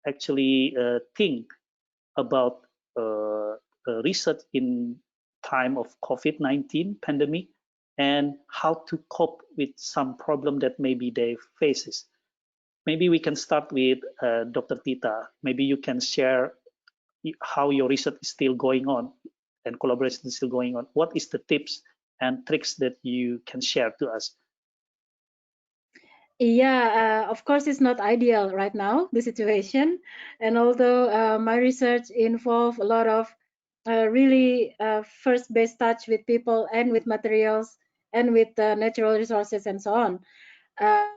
Speaker 2: actually think about research in time of COVID-19 pandemic, and how to cope with some problem that maybe they faces. Maybe we can start with Dr. Tita. Maybe you can share how your research is still going on and collaboration is still going on. What is the tips and tricks that you can share to us?
Speaker 3: Yeah, of course, it's not ideal right now, the situation. And although my research involved a lot of really first base touch with people and with materials and with natural resources and so on.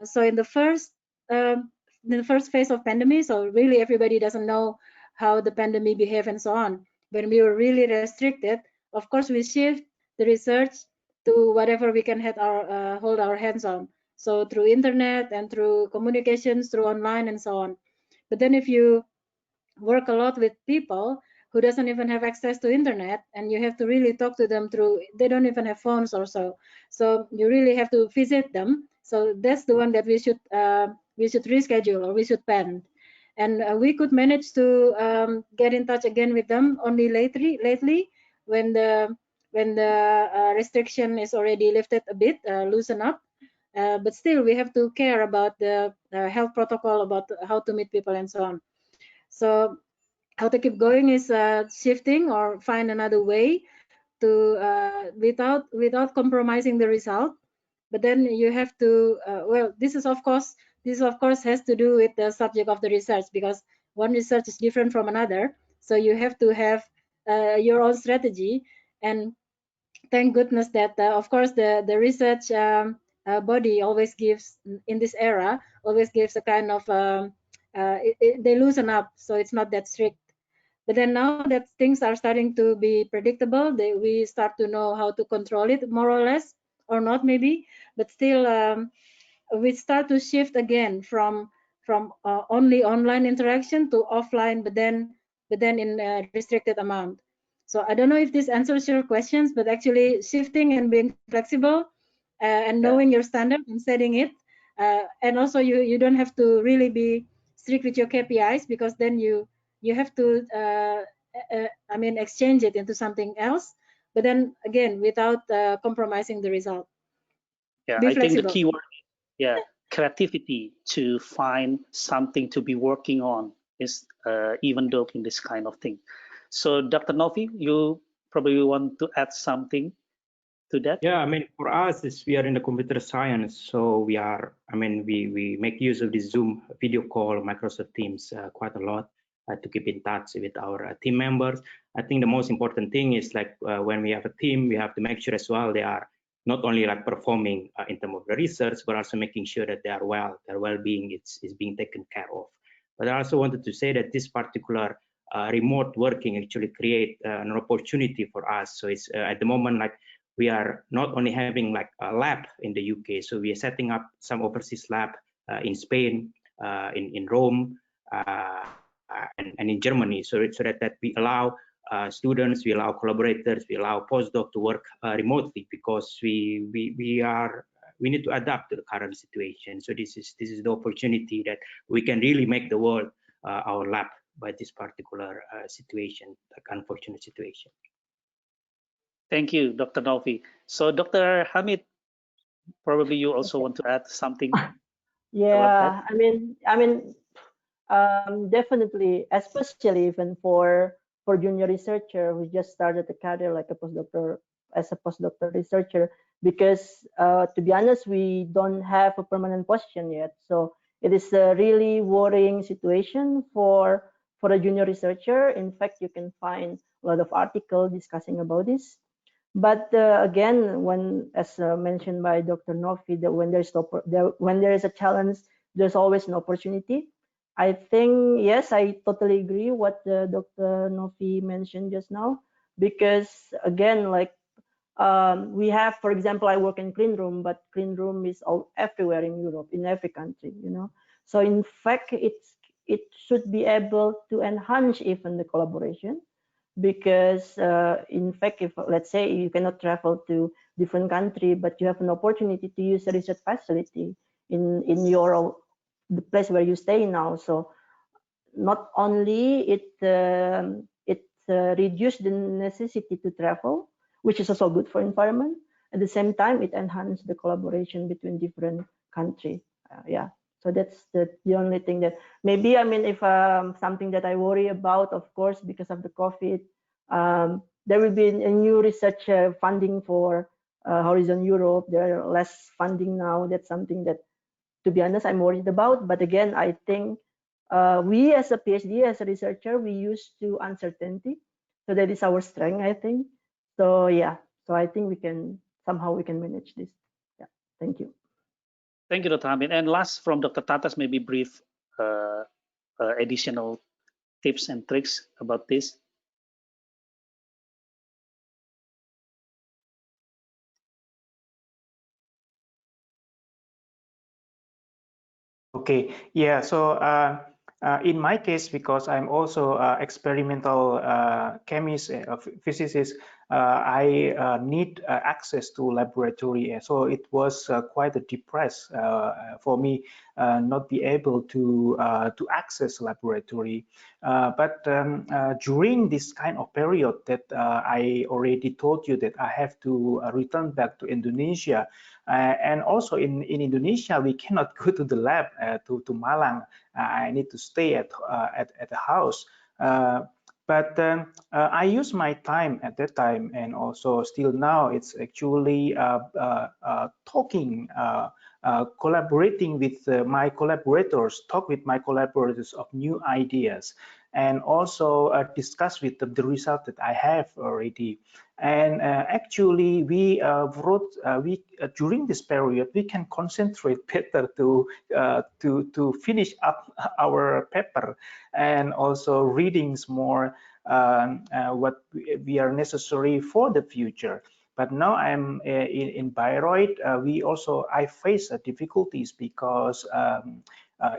Speaker 3: So in the first phase of pandemic, so really everybody doesn't know how the pandemic behave and so on. When we were really restricted, of course, we shift the research to whatever we can hold our hands on. So through internet and through communications, through online and so on. But then if you work a lot with people who doesn't even have access to internet, and you have to really talk to them through, they don't even have phones or so. So you really have to visit them. So that's the one that we should reschedule, or we should plan. And we could manage to get in touch again with them only lately when the restriction is already lifted a bit, loosen up. But still, we have to care about the health protocol, about how to meet people and so on. So how to keep going is shifting or find another way to without compromising the result. But then you have to well, this of course has to do with the subject of the research, because one research is different from another. So you have to have your own strategy. And thank goodness that of course the research body always gives, in this era, always gives a kind of they loosen up, so it's not that strict. But then now that things are starting to be predictable, we start to know how to control it more or less, or not maybe, but still we start to shift again from only online interaction to offline, but then in a restricted amount. So I don't know if this answers your questions, but actually shifting and being flexible and knowing your standard and setting it. And also you don't have to really be strict with your KPIs, because then you have to I mean, exchange it into something else, but then again without compromising the result.
Speaker 2: Yeah,
Speaker 3: Be
Speaker 2: I
Speaker 3: flexible.
Speaker 2: think the key word, creativity to find something to be working on is even though in this kind of thing. So Dr. Novi, you probably want to add something to that?
Speaker 5: Yeah, I mean, for us, we are in the computer science, so we are, I mean, we make use of the Zoom video call, Microsoft Teams quite a lot to keep in touch with our team members. I think the most important thing is like when we have a team, we have to make sure as well they are not only like performing in terms of the research, but also making sure that they are well, their well-being is being taken care of. But I also wanted to say that this particular remote working actually create an opportunity for us. So it's at the moment like we are not only having like a lab in the UK, so we are setting up some overseas lab in Spain, in Rome, and in Germany, so that we allow students, we allow collaborators, we allow postdocs to work remotely, because we need to adapt to the current situation. So this is the opportunity that we can really make the world our lab by this particular situation, like unfortunate situation.
Speaker 2: Thank you, Dr. Novi. So Dr. Hamid, probably you also want to add something.
Speaker 6: Yeah, I mean, definitely, especially even for junior researcher who just started a career like a postdoctoral, as a postdoctoral researcher, because to be honest, we don't have a permanent position yet. So it is a really worrying situation for a junior researcher. In fact, you can find a lot of articles discussing about this. But again, when, as mentioned by Dr. Novi, that when there is a challenge, there's always an opportunity. I think, yes, I totally agree what Dr. Novi mentioned just now, because again, like we have, for example, I work in clean room, but clean room is all everywhere in Europe, in every country, you know. So in fact, it should be able to enhance even the collaboration, because in fact, if let's say you cannot travel to different country, but you have an opportunity to use a research facility in the place where you stay now. So not only it reduced the necessity to travel, which is also good for environment. At the same time, it enhanced the collaboration between different countries. Yeah. So that's the only thing that maybe, I mean, if something that I worry about, of course, because of the COVID, there will be a new research funding for Horizon Europe. There are less funding now. That's something that, to be honest, I'm worried about. But again, I think we as a PhD, as a researcher, we used to uncertainty. So that is our strength, I think. So yeah, so I think we can manage this. Yeah, thank you.
Speaker 2: Thank you, Dr. Hamid. And last from Dr. Tatas, maybe brief additional tips and tricks about this.
Speaker 7: Okay, yeah, so in my case, because I'm also experimental chemist, physicist, I need access to laboratory. So it was quite a depressed for me not be able to access laboratory. But during this kind of period that I already told you that I have to return back to Indonesia, and also in Indonesia, we cannot go to the lab to Malang. I need to stay at the house. But I use my time at that time, and also still now, it's actually talking, collaborating with my collaborators, talk with my collaborators of new ideas, and also discuss with them the result that I have already. And actually, we wrote during this period, we can concentrate better to finish up our paper, and also readings more what we are necessary for the future. But now I'm in Bayreuth. I face difficulties because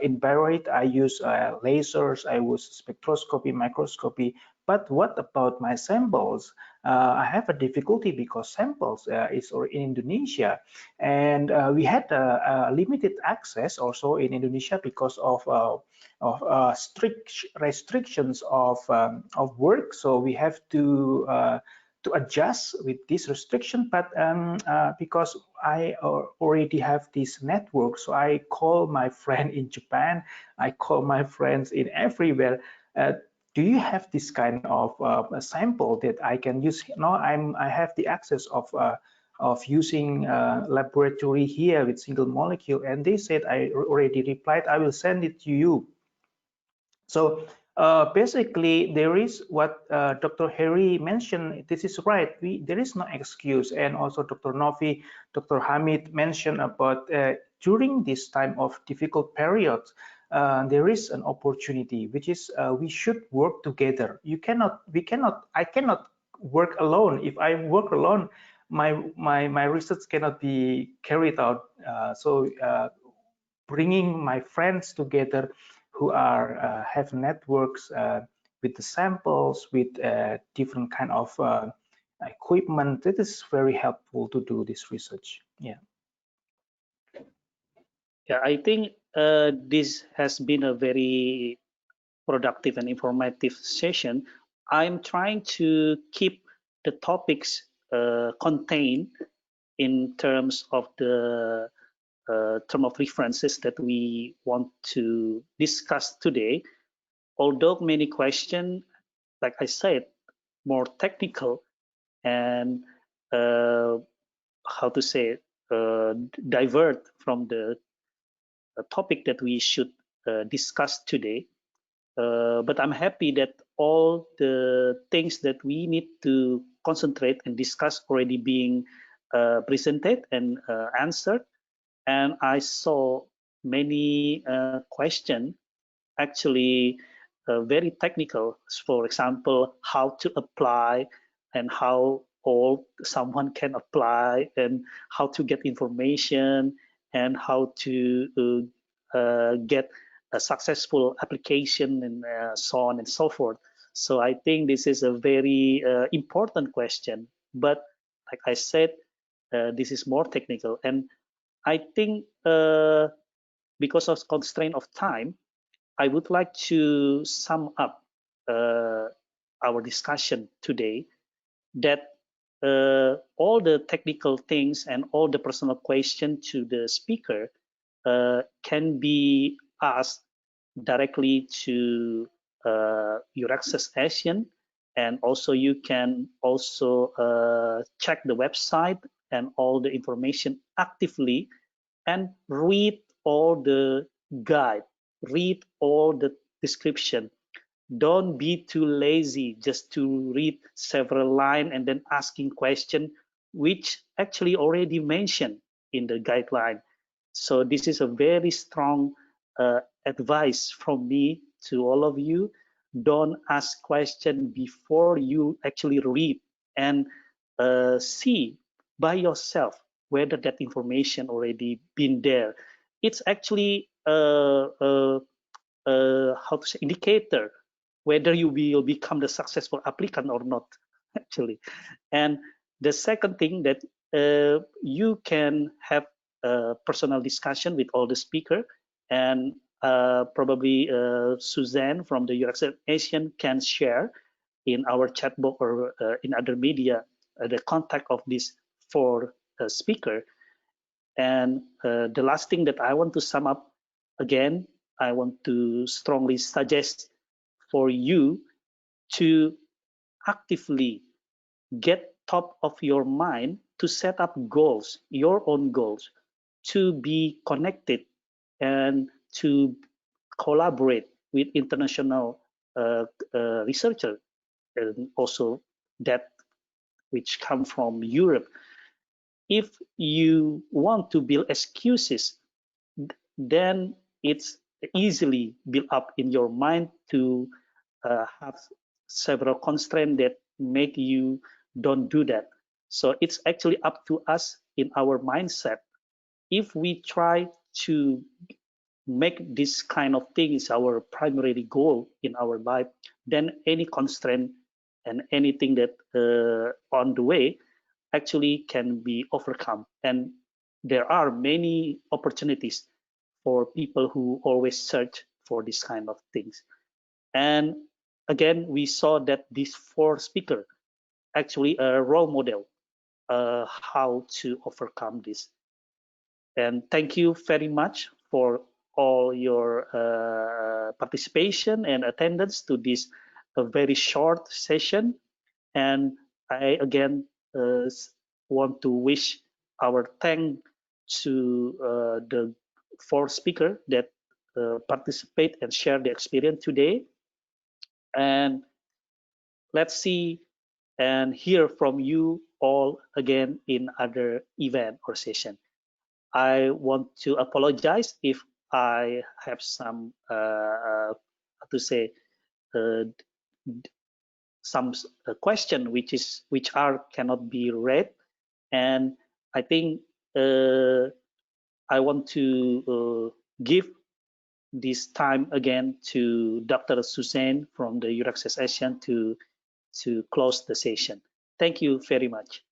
Speaker 7: in Bayreuth I use lasers, I use spectroscopy, microscopy. But what about my samples? I have a difficulty because samples is in Indonesia, and we had limited access also in Indonesia because of strict restrictions of work. So we have to adjust with this restriction. But because I already have this network, so I call my friend in Japan, I call my friends in everywhere. Do you have this kind of a sample that I can use? No, I have the access of using laboratory here with single molecule, and they said, I already replied, I will send it to you. So basically, there is what Dr. Harry mentioned. This is right. There is no excuse, and also Dr. Novi, Dr. Hamid mentioned about during this time of difficult periods. there is an opportunity, which is we should work together. I cannot work alone. If I work alone, my research cannot be carried out. So bringing my friends together who are have networks with the samples, with different kind of equipment, it is very helpful to do this research. Yeah.
Speaker 2: Yeah, I think this has been a very productive and informative session. I'm trying to keep the topics contained in terms of the term of references that we want to discuss today. Although many questions, like I said, more technical and how to say divert from the topic that we should discuss today. But I'm happy that all the things that we need to concentrate and discuss already being presented and answered. And I saw many questions actually very technical. For example, how to apply and how old someone can apply and how to get information and how to get a successful application and so on and so forth. So I think this is a very important question. But like I said, this is more technical. And I think because of constraint of time, I would like to sum up our discussion today that all the technical things and all the personal questions to the speaker can be asked directly to EURAXESS ASEAN, and also you can also check the website and all the information actively and read all the guide, read all the description. Don't be too lazy just to read several lines and then asking question, which actually already mentioned in the guideline. So this is a very strong advice from me to all of you. Don't ask question before you actually read and see by yourself whether that information already been there. It's actually how to say indicator whether you will become the successful applicant or not, actually. And the second thing that you can have a personal discussion with all the speaker, and probably Suzanne from the EURAXESS ASEAN can share in our chat box or in other media the contact of this four speaker. And the last thing that I want to sum up again, I want to strongly suggest for you to actively get top of your mind to set up goals, your own goals, to be connected and to collaborate with international researchers, and also that which come from Europe. If you want to build excuses, then it's easily built up in your mind to have several constraints that make you don't do that. So it's actually up to us in our mindset. If we try to make this kind of things our primary goal in our life, then any constraint and anything that on the way actually can be overcome. And there are many opportunities for people who always search for this kind of things. And again, we saw that these four speakers actually a role model how to overcome this. And thank you very much for all your participation and attendance to this very short session. And I again want to wish our thanks to the four speakers that participate and share the experience today. And let's see and hear from you all again in other event or session. I want to apologize if I have some to say some question which cannot be read, and I think I want to give this time again to Dr. Suzanne from the EURAXESS ASEAN to close the session. Thank you very much.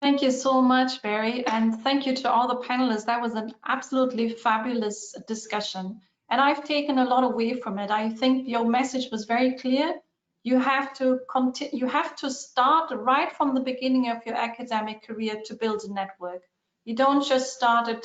Speaker 1: Thank you so much, Barry, and thank you to all the panelists. That was an absolutely fabulous discussion, and I've taken a lot away from it. I think your message was very clear. You have to continue. You have to start right from the beginning of your academic career to build a network. You don't just start at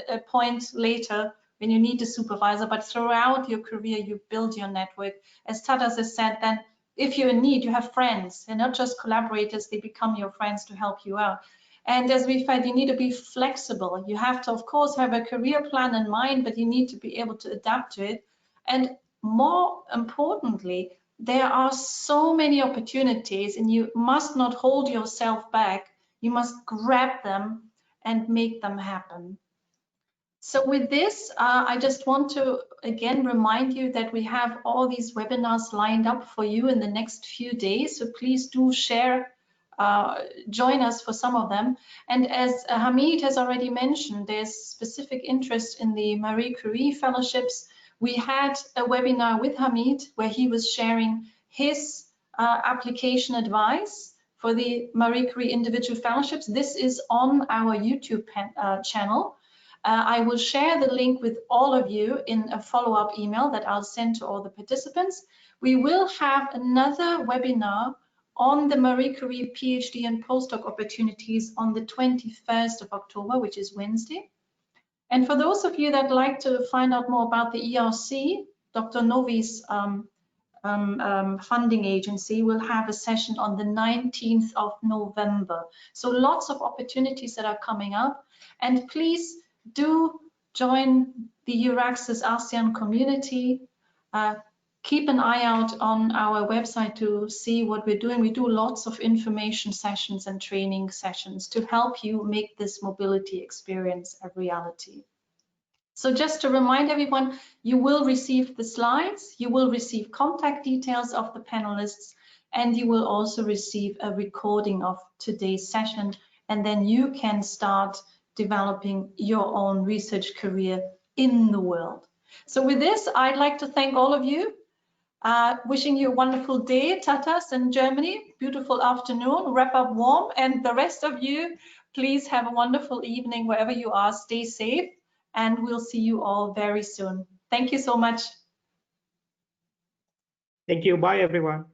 Speaker 1: a point later when you need a supervisor, but throughout your career, you build your network. As Tatas has said, then if you're in need, you have friends. They're not just collaborators, they become your friends to help you out. And as we said, you need to be flexible. You have to, of course, have a career plan in mind, but you need to be able to adapt to it. And more importantly, there are so many opportunities, and you must not hold yourself back. You must grab them and make them happen. So with this, I just want to again remind you that we have all these webinars lined up for you in the next few days. So please do share, join us for some of them. And as Hamid has already mentioned, there's specific interest in the Marie Curie fellowships. We had a webinar with Hamid where he was sharing his application advice for the Marie Curie individual fellowships. This is on our YouTube channel. I will share the link with all of you in a follow-up email that I'll send to all the participants. We will have another webinar on the Marie Curie PhD and postdoc opportunities on the 21st of October, which is Wednesday. And for those of you that like to find out more about the ERC, Dr. Novi's funding agency will have a session on the 19th of November. So lots of opportunities that are coming up. And please do join the EURAXESS ASEAN community. Keep an eye out on our website to see what we're doing. We do lots of information sessions and training sessions to help you make this mobility experience a reality. So just to remind everyone, you will receive the slides, you will receive contact details of the panelists, and you will also receive a recording of today's session, and then you can start developing your own research career in the world. So with this, I'd like to thank all of you, wishing you a wonderful day, Tatas in Germany, beautiful afternoon, wrap up warm, and the rest of you, please have a wonderful evening wherever you are, stay safe, and we'll see you all very soon. Thank you so much.
Speaker 5: Thank you, bye everyone.